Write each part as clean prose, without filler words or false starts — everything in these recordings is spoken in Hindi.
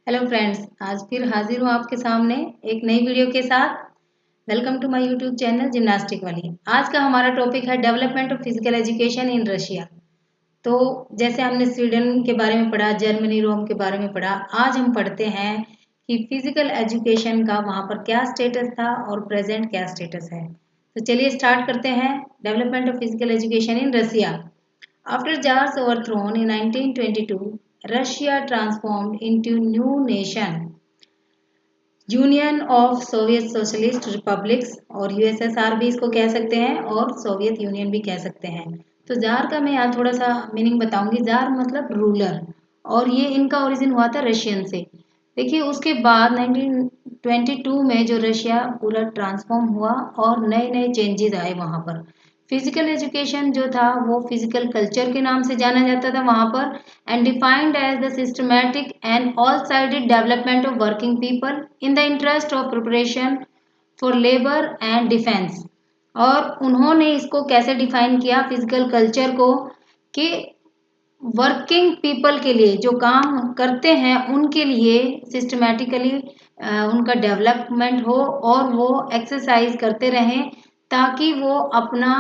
हेलो फ्रेंड्स, आज फिर हाजिर हूँ आपके सामने एक नई वीडियो के साथ। Welcome to my YouTube channel gymnastic वाली। आज का हमारा टॉपिक है development of physical education in Russia. तो जैसे हमने स्वीडन के बारे में पढ़ा, जर्मनी, रोम के बारे में पढ़ा, आज हम पढ़ते हैं कि फिजिकल एजुकेशन का वहाँ पर क्या स्टेटस था और प्रेजेंट क्या स्टेटस है। तो चलिए स्टार्ट करते हैं। Development of physical education in Russia. After Tsar's overthrow in 1922, Russia transformed into new nation, union of Soviet socialist republics, और यूएसएसआर भी इसको कह सकते हैं और सोवियत यूनियन भी कह सकते हैं। तो जार का मैं यहाँ थोड़ा सा मीनिंग बताऊंगी। जार मतलब रूलर, और ये इनका ओरिजिन हुआ था रशियन से। देखिए उसके बाद 1922 में जो रशिया पूरा ट्रांसफॉर्म हुआ और नए नए चेंजेस आए वहाँ पर। फिजिकल एजुकेशन जो था वो फिजिकल कल्चर के नाम से जाना जाता था वहाँ पर, and defined as the systematic and all-sided development of working people in the interest of preparation for labor and defense। और उन्होंने इसको कैसे डिफाइन किया फिजिकल कल्चर को, कि वर्किंग पीपल के लिए, जो काम करते हैं उनके लिए सिस्टमेटिकली उनका डेवलपमेंट हो और वो एक्सरसाइज करते रहें ताकि वो अपना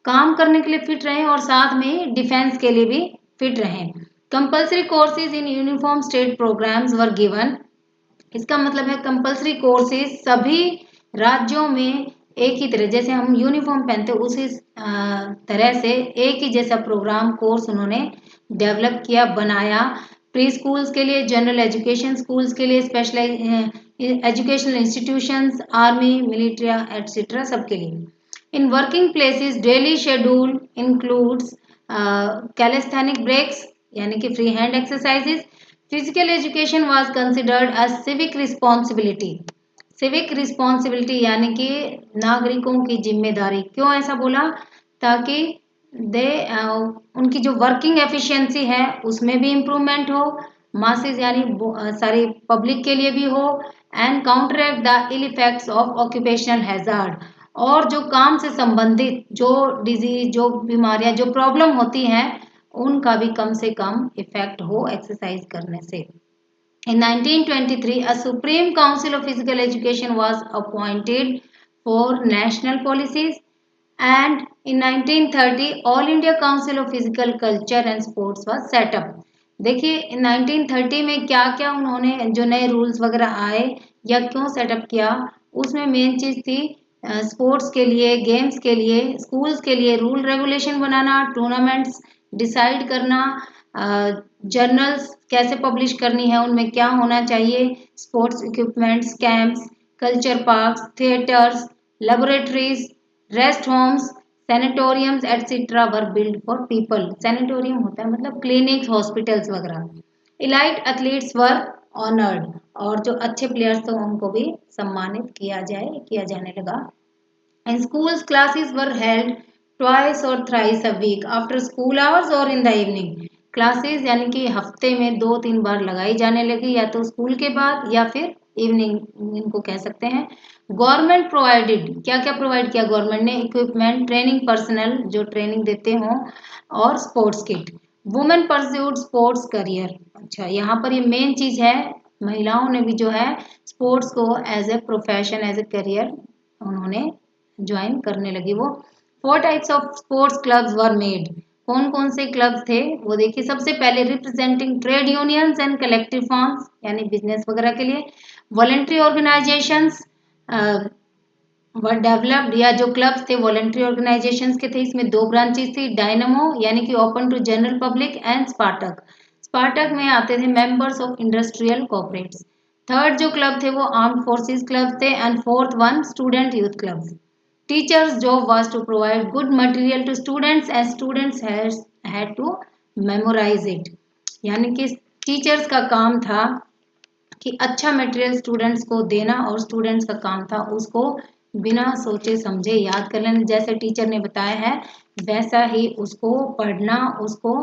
काम करने के लिए फिट रहें और साथ में डिफेंस के लिए भी फिट रहें। Compulsory courses in uniform state programmes were given. इसका मतलब है कंपल्सरी कोर्सेज सभी राज्यों में एक ही तरह, जैसे हम यूनिफॉर्म पहनते हैं उसी तरह से एक ही जैसा प्रोग्राम कोर्स उन्होंने डेवलप किया, बनाया। प्री स्कूल्स के लिए, जनरल एजुकेशन स्कूल्स के लिए, special educational institutions, army, military etcetera सबके लिए। In working places daily schedule includes calisthenic breaks यानी कि free hand exercises. Physical education was considered as civic responsibility. Civic responsibility यानी कि नागरिकों की जिम्मेदारी। क्यों ऐसा बोला? ताकि दे उनकी जो वर्किंग एफिशिएंसी है उसमें भी इम्प्रूवमेंट हो, मासेस यानी सारी पब्लिक के लिए भी हो, and counteract the ill effects of occupational hazard. और जो काम से संबंधित जो डिजीज, जो बीमारियां, जो प्रॉब्लम होती हैं उनका भी कम से कम इफेक्ट हो एक्सरसाइज करने से। In 1923, a Supreme Council of Physical Education was appointed for national policies, and in 1930, All India Council of Physical Culture and Sports was set up। देखिए 1930 में क्या क्या उन्होंने जो नए रूल्स वगैरह आए या क्यों सेटअप किया, उसमें मेन चीज थी स्पोर्ट्स के लिए, गेम्स के लिए, स्कूल्स के लिए रूल रेगुलेशन बनाना, टूर्नामेंट्स डिसाइड करना, जर्नल्स कैसे पब्लिश करनी है, उनमें क्या होना चाहिए, sports equipments, camps, culture parks, theatres, laboratories, rest homes, sanatoriums etcetera were build for people. Sanatorium होता है मतलब क्लिनिक्स, हॉस्पिटल्स वगैरह। इलाइट एथलीट्स वर ऑनर्ड, और जो अच्छे प्लेयर्स थे उनको भी सम्मानित किया जाने लगा। And schools classes were held twice or thrice a week after school hours or in the evening। Classes यानी कि हफ्ते में 2-3 बार लगाई जाने लगी, या तो स्कूल के बाद या फिर इवनिंग इनको कह सकते हैं। गवर्नमेंट प्रोवाइडेड, क्या क्या प्रोवाइड किया गवर्नमेंट ने? इक्विपमेंट, ट्रेनिंग पर्सनल जो ट्रेनिंग देते हों, और sports kit. Women pursued sports career. अच्छा, यहाँ पर ये मेन चीज है, महिलाओं ने भी जो है स्पोर्ट्स को as a profession, as a career उन्होंने ज्वाइन करने लगी वो। 4 types of sports clubs were made. कौन कौन से क्लब्स थे वो देखिए। सबसे पहले representing trade unions and collective firms यानी बिजनेस वगैरह के लिए। वॉलेंट्री ऑर्गेनाइजेशंस वर डेवलप्ड, या जो क्लब्स थे वॉलेंट्री ऑर्गेनाइजेशंस के थे। इसमें 2 ब्रांचेस थी, डायनामो यानी कि open to general public, and Spartak. Spartak में आते थे members of industrial corporates. Third जो क्लब थे वो आर्म्ड फोर्सेस क्लब थे, and fourth one student youth clubs. Teachers' job was to provide good material to students and students had to memorize it। यानी कि टीचर्स का काम था कि अच्छा मटेरियल स्टूडेंट्स को देना, और स्टूडेंट्स का काम था उसको बिना सोचे समझे याद कर लेना। जैसे टीचर ने बताया है वैसा ही उसको पढ़ना, उसको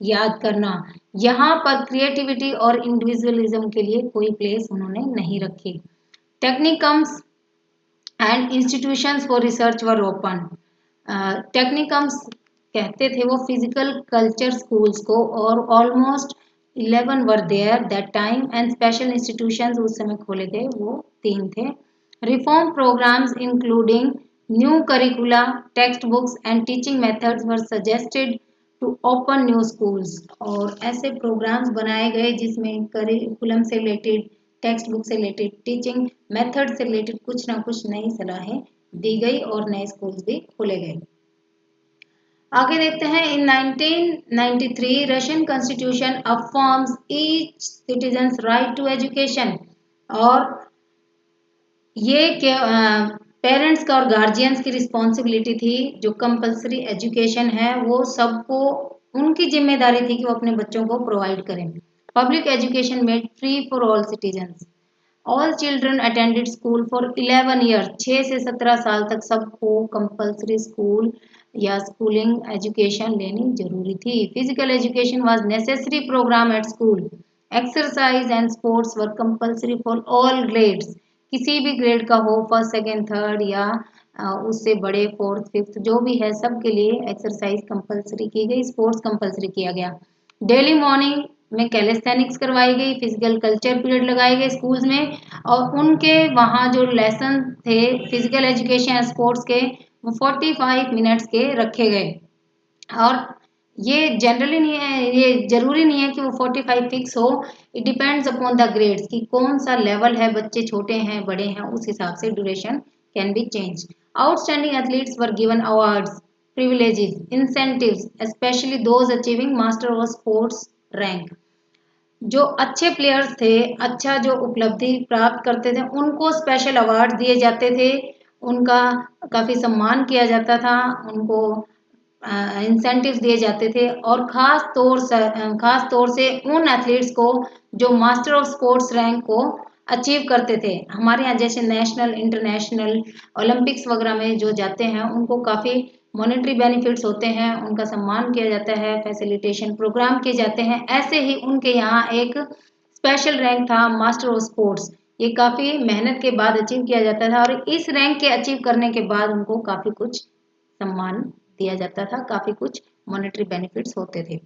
याद करना। यहाँ पर क्रिएटिविटी और इंडिविजुअलिज्म के लिए कोई प्लेस उन्होंने नहीं रखी। Technicums and institutions for research were open. Technicums कहते थे वो फिजिकल कल्चर स्कूल्स को, और almost 11 were there that time and special institutions उस समय खोले गए वो 3 थे। Reform programmes including new curricula, text books and teaching methods were suggested to open new schools. और ऐसे प्रोग्राम्स बनाए गए जिसमें करिकुलम से रिलेटेड, टेक्स्ट बुक से रिलेटेड, टीचिंग मेथड से रिलेटेड कुछ ना कुछ नई सलाहें दी गई और नए स्कूल्स भी खोले गए। आगे देखते हैं, in 1993 Russian constitution affirms each citizens right to education. और ये पेरेंट्स का और गार्जियंस की रिस्पॉन्सिबिलिटी थी, जो कंपलसरी एजुकेशन है वो सबको उनकी जिम्मेदारी थी कि वो अपने बच्चों को प्रोवाइड करें। Public education made free for all citizens. All children attended school for 11 years. 6 से 17 साल तक सबको कंपलसरी स्कूल या स्कूलिंग एजुकेशन लेनी जरूरी थी। Physical education was necessary program at school. Exercise and sports were compulsory for all grades. किसी भी ग्रेड का हो, फर्स्ट सेकेंड थर्ड या उससे बड़े फोर्थ फिफ्थ जो भी है, सबके लिए एक्सरसाइज कंपलसरी की गई, स्पोर्ट्स कंपलसरी किया गया। डेली मॉर्निंग में कैलिस्थेनिक्स करवाई गई, फिजिकल कल्चर पीरियड लगाए गए स्कूल्स में, और उनके वहाँ जो लेसन थे फिजिकल एजुकेशन स्पोर्ट्स के, वो 45 मिनट्स के रखे गए। और ये जनरली नहीं है, ये जरूरी नहीं है कि वो 45 फिक्स हो। It depends upon the grades कि कौन सा लेवल है, बच्चे छोटे हैं बड़े हैं, उस हिसाब से duration can be change. Outstanding athletes were given awards, privileges, incentives, especially those achieving master of sports rank। जो अच्छे प्लेयर्स थे, अच्छा जो उपलब्धि प्राप्त करते थे, उनको स्पेशल अवार्ड दिए जाते थे, उनका काफ़ी सम्मान किया जाता था, उनको इंसेंटिव्स दिए जाते थे। और खास तौर से उन एथलीट्स को जो मास्टर ऑफ स्पोर्ट्स रैंक को अचीव करते थे। हमारे यहाँ जैसे नेशनल, इंटरनेशनल, ओलंपिक्स वगैरह में जो जाते हैं उनको काफ़ी मॉनेटरी बेनिफिट्स होते हैं, उनका सम्मान किया जाता है, फैसिलिटेशन प्रोग्राम किए जाते हैं। ऐसे ही उनके यहाँ एक स्पेशल रैंक था मास्टर ऑफ स्पोर्ट्स। ये काफ़ी मेहनत के बाद अचीव किया जाता था, और इस रैंक के अचीव करने के बाद उनको काफ़ी कुछ सम्मान दिया जाता था, काफ़ी कुछ मॉनेटरी बेनिफिट्स होते थे।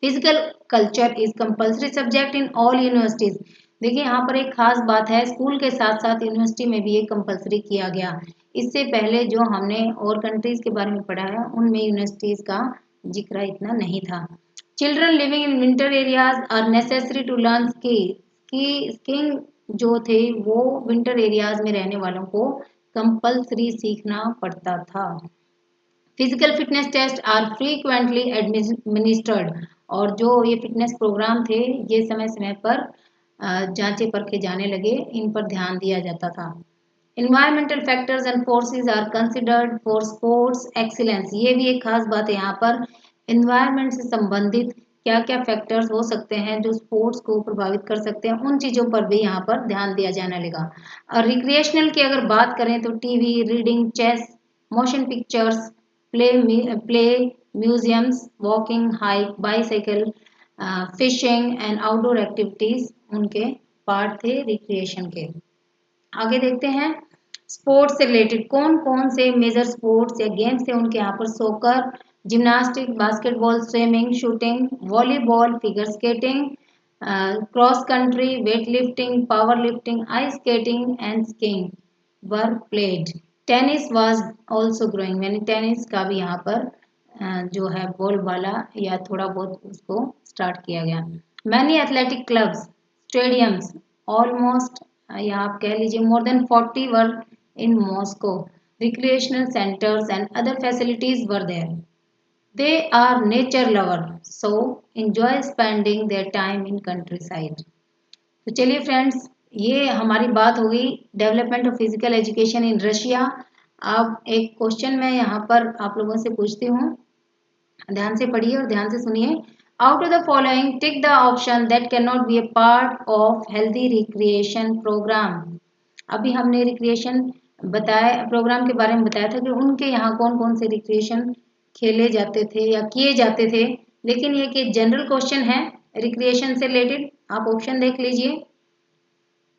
Physical culture is compulsory subject in all universities. देखिए यहाँ पर एक खास बात है, स्कूल के साथ साथ यूनिवर्सिटी में भी ये कंपल्सरी किया गया। इससे पहले जो हमने और कंट्रीज के बारे में पढ़ा है उनमें यूनिवर्सिटीज का जिक्र इतना नहीं था। Children living in winter areas are necessary to learn skiing जो थे वो विंटर एरियाज में रहने वालों को कंपल्सरी सीखना पड़ता था। Physical fitness test are frequently administered. और जो ये फिटनेस प्रोग्राम थे ये समय समय पर जांचे परखे जाने लगे, इन पर ध्यान दिया जाता था। Environmental factors and forces are considered for sports excellence. ये भी एक खास बात है यहाँ पर, इन्वायरमेंट से संबंधित क्या क्या फैक्टर्स हो सकते हैं जो स्पोर्ट्स को प्रभावित कर सकते हैं, उन चीज़ों पर भी यहाँ पर ध्यान दिया जाने लगा। और रिक्रिएशनल की अगर बात करें तो TV, reading, chess, motion pictures, play museums, walking, hike, bicycle, fishing and outdoor activities उनके पार्ट थे रिक्रिएशन के। आगे देखते हैं, स्पोर्ट्स से रिलेटेड कौन कौन से मेजर स्पोर्ट्स या गेम्स थे उनके यहाँ पर। सोकर, gymnastic, basketball, swimming, shooting, volleyball, figure skating, cross country, weight lifting, power lifting, ice skating and skiing were played. Tennis was also growing, यानी टेनिस का भी यहाँ पर जो है बॉल वाला या थोड़ा बहुत उसको स्टार्ट किया गया। Many athletic clubs, stadiums, almost या आप कह लीजिए more than 40 were in Moscow. Recreational centers and other facilities were there. They are nature lover so enjoy spending their time in countryside. तो चलिए फ्रेंड्स, ये हमारी बात हो गई development of physical education in Russia. अब एक क्वेश्चन मैं यहाँ पर आप लोगों से पूछती हूँ, ध्यान से पढ़िए और ध्यान से सुनिए। Out of the following tick the option that can not be a part of healthy recreation program. अभी हमने रिक्रिएशन बताया, प्रोग्राम के बारे में बताया था कि उनके यहाँ कौन कौन से रिक्रिएशन खेले जाते थे या किए जाते थे, लेकिन ये कि जनरल क्वेश्चन है रिक्रिएशन से रिलेटेड। आप ऑप्शन देख लीजिए।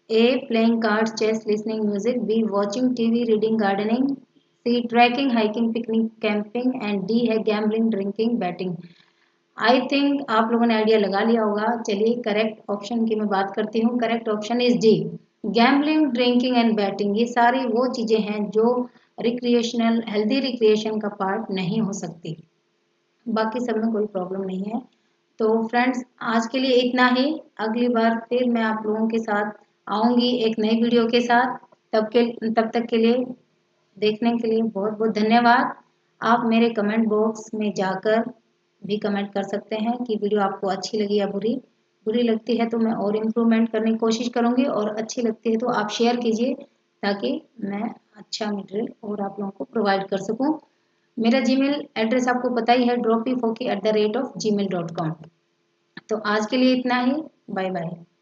A. Playing cards, chess, listening music. B. Watching TV, reading, gardening. C. Trekking, hiking, picnic, camping. And D है gambling, drinking, betting। I think आप लोगों ने आइडिया लगा लिया होगा। चलिए करेक्ट ऑप्शन की मैं बात करती हूँ। Correct option is D, gambling, drinking and batting. ये सारी वो चीजें हैं जो रिक्रिएशनल, हेल्दी रिक्रिएशन का पार्ट नहीं हो सकती। बाकी सब में कोई प्रॉब्लम नहीं है। तो फ्रेंड्स, आज के लिए इतना ही। अगली बार फिर मैं आप लोगों के साथ आऊंगी एक नई वीडियो के साथ। तब तक के लिए देखने के लिए बहुत बहुत धन्यवाद। आप मेरे कमेंट बॉक्स में जाकर भी कमेंट कर सकते हैं कि वीडियो आपको अच्छी लगी या बुरी। बुरी लगती है तो मैं और इम्प्रूवमेंट करने की कोशिश करूंगी, और अच्छी लगती है तो आप शेयर कीजिए ताकि मैं अच्छा मटेरियल और आप लोगों को प्रोवाइड कर सकूं। मेरा जीमेल एड्रेस आपको पता ही है, dropyfoki@gmail.com। तो आज के लिए इतना ही। Bye bye.